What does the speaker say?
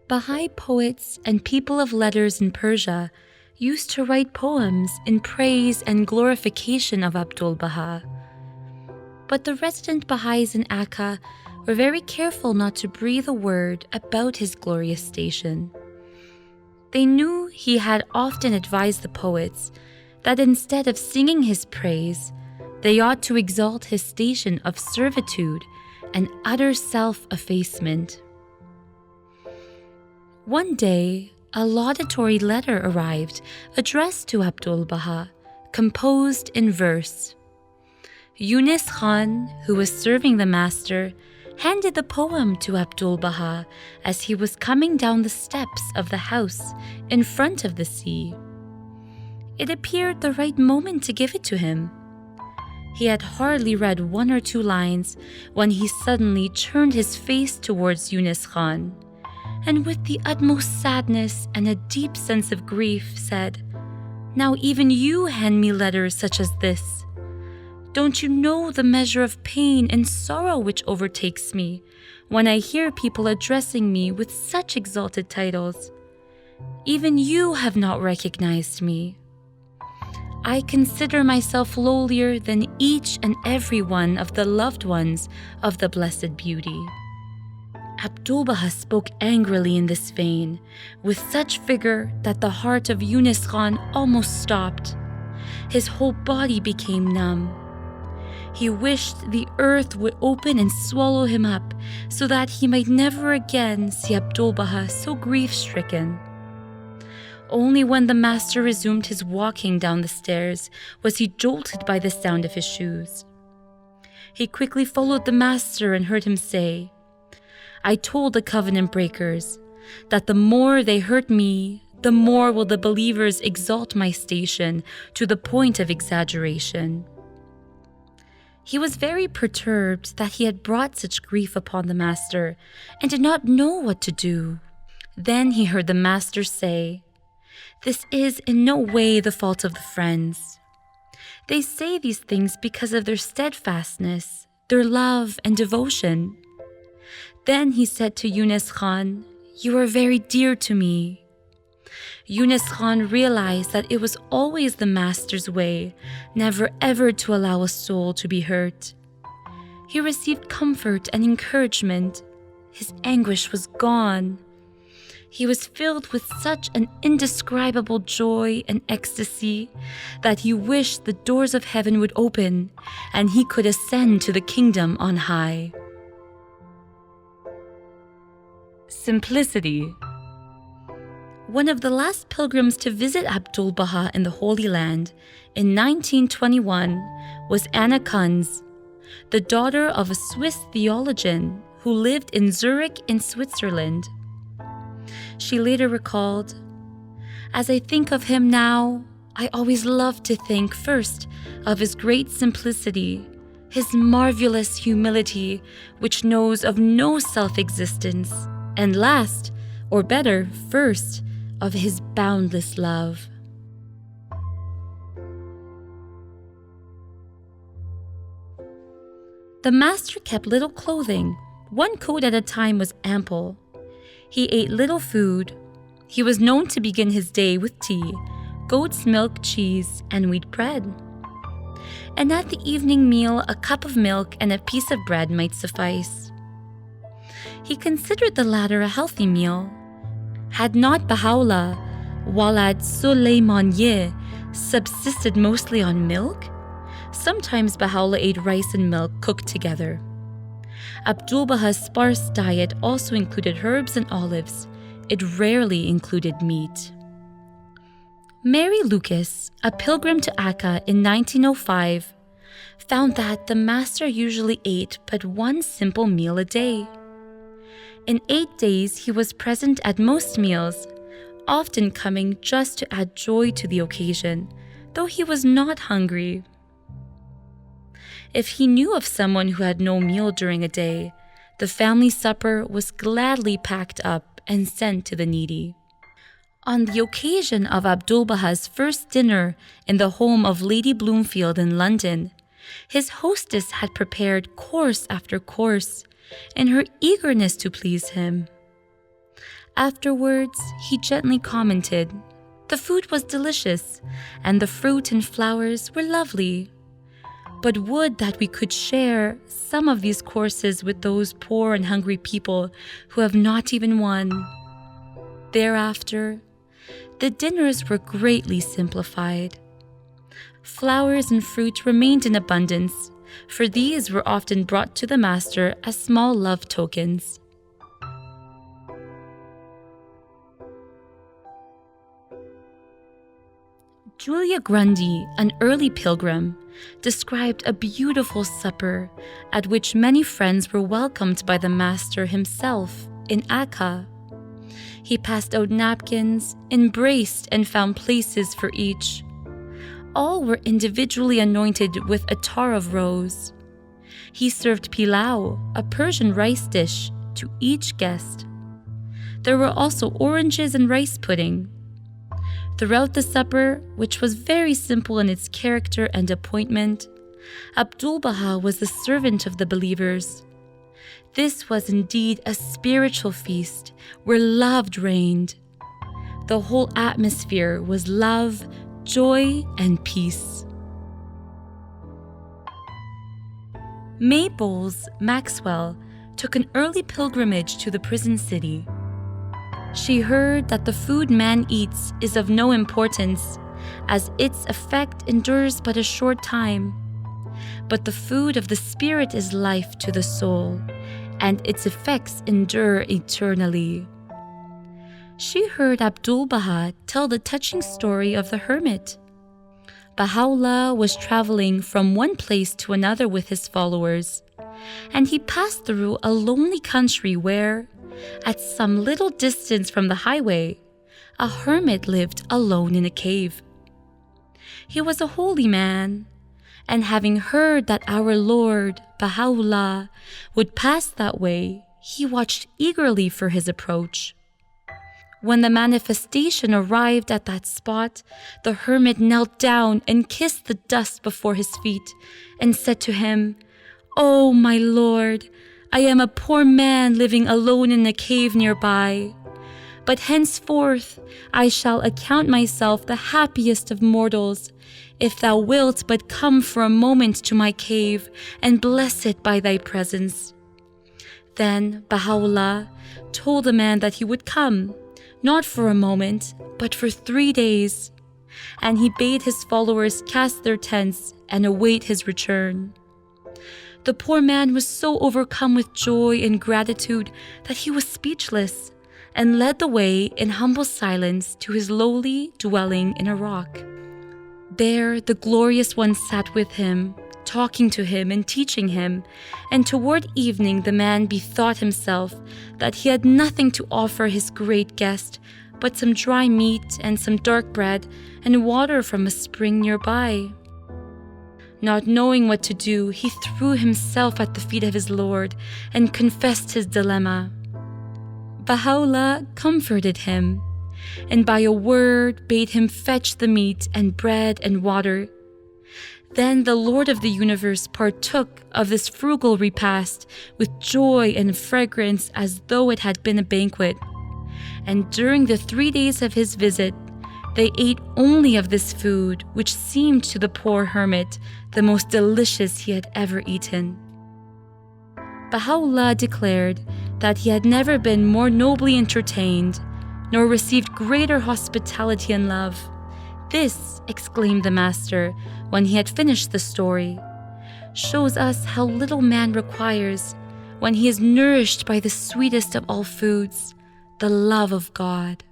Baha'i poets and people of letters in Persia used to write poems in praise and glorification of Abdu'l-Baha. But the resident Baha'is in Akka were very careful not to breathe a word about his glorious station. They knew he had often advised the poets that instead of singing his praise, they ought to exalt his station of servitude and utter self-effacement. One day, a laudatory letter arrived addressed to Abdu'l-Baha, composed in verse. Yunus Khan, who was serving the master, handed the poem to Abdu'l-Baha as he was coming down the steps of the house in front of the sea. It appeared the right moment to give it to him. He had hardly read 1 or 2 lines when he suddenly turned his face towards Yunus Khan, and with the utmost sadness and a deep sense of grief said, "Now even you hand me letters such as this. Don't you know the measure of pain and sorrow which overtakes me when I hear people addressing me with such exalted titles? Even you have not recognized me. I consider myself lowlier than each and every one of the loved ones of the Blessed Beauty." Abdu'l-Baha spoke angrily in this vein, with such vigor that the heart of Yunus Khan almost stopped. His whole body became numb. He wished the earth would open and swallow him up so that he might never again see Abdu'l-Baha so grief-stricken. Only when the master resumed his walking down the stairs was he jolted by the sound of his shoes. He quickly followed the master and heard him say, "I told the covenant breakers that the more they hurt me, the more will the believers exalt my station to the point of exaggeration." He was very perturbed that he had brought such grief upon the master and did not know what to do. Then he heard the master say, "This is in no way the fault of the friends. They say these things because of their steadfastness, their love and devotion." Then he said to Yunus Khan, "You are very dear to me." Yunus Khan realized that it was always the master's way, never ever to allow a soul to be hurt. He received comfort and encouragement. His anguish was gone. He was filled with such an indescribable joy and ecstasy that he wished the doors of heaven would open and he could ascend to the kingdom on high. Simplicity. One of the last pilgrims to visit Abdu'l-Baha in the Holy Land in 1921 was Anna Kunz, the daughter of a Swiss theologian who lived in Zurich in Switzerland. She later recalled, "As I think of him now, I always love to think first of his great simplicity, his marvelous humility which knows of no self-existence, and last, or better, first, of his boundless love." The master kept little clothing. 1 coat at a time was ample. He ate little food. He was known to begin his day with tea, goat's milk, cheese, and wheat bread. And at the evening meal, a cup of milk and a piece of bread might suffice. He considered the latter a healthy meal. Had not Baha'u'llah, Walad Suleymaniye, subsisted mostly on milk? Sometimes Baha'u'llah ate rice and milk cooked together. Abdu'l-Baha's sparse diet also included herbs and olives. It rarely included meat. Mary Lucas, a pilgrim to Akka in 1905, found that the master usually ate but 1 simple meal a day. In 8 days, he was present at most meals, often coming just to add joy to the occasion, though he was not hungry. If he knew of someone who had no meal during a day, the family supper was gladly packed up and sent to the needy. On the occasion of Abdu'l-Baha's first dinner in the home of Lady Bloomfield in London, his hostess had prepared course after course in her eagerness to please him. Afterwards, he gently commented, "The food was delicious, and the fruit and flowers were lovely. But would that we could share some of these courses with those poor and hungry people who have not even one." Thereafter, the dinners were greatly simplified. Flowers and fruit remained in abundance, for these were often brought to the master as small love tokens. Julia Grundy, an early pilgrim, described a beautiful supper at which many friends were welcomed by the master himself in Akka. He passed out napkins, embraced, and found places for each. All were individually anointed with attar of rose. He served pilau, a Persian rice dish, to each guest. There were also oranges and rice pudding. Throughout the supper, which was very simple in its character and appointment, Abdu'l-Baha was the servant of the believers. This was indeed a spiritual feast where love reigned. The whole atmosphere was love, joy, and peace. May Bowles Maxwell took an early pilgrimage to the prison city. She heard that the food man eats is of no importance, as its effect endures but a short time. But the food of the spirit is life to the soul, and its effects endure eternally. She heard Abdu'l-Baha tell the touching story of the hermit. Baha'u'llah was traveling from one place to another with his followers, and he passed through a lonely country where, at some little distance from the highway, a hermit lived alone in a cave. He was a holy man, and having heard that our Lord, Baha'u'llah, would pass that way, he watched eagerly for his approach. When the manifestation arrived at that spot, the hermit knelt down and kissed the dust before his feet and said to him, "Oh, my Lord, I am a poor man living alone in a cave nearby. But henceforth I shall account myself the happiest of mortals, if thou wilt but come for a moment to my cave and bless it by thy presence." Then Baha'u'llah told the man that he would come, not for a moment, but for 3 days, and he bade his followers cast their tents and await his return. The poor man was so overcome with joy and gratitude that he was speechless, and led the way in humble silence to his lowly dwelling in a rock. There the Glorious One sat with him, talking to him and teaching him, and toward evening the man bethought himself that he had nothing to offer his great guest but some dry meat and some dark bread and water from a spring nearby. Not knowing what to do, he threw himself at the feet of his Lord and confessed his dilemma. Baha'u'llah comforted him, and by a word bade him fetch the meat and bread and water. Then the Lord of the universe partook of this frugal repast with joy and fragrance as though it had been a banquet. And during the 3 days of his visit, they ate only of this food, which seemed to the poor hermit the most delicious he had ever eaten. Baha'u'llah declared that he had never been more nobly entertained, nor received greater hospitality and love. "This," exclaimed the master when he had finished the story, "shows us how little man requires when he is nourished by the sweetest of all foods, the love of God."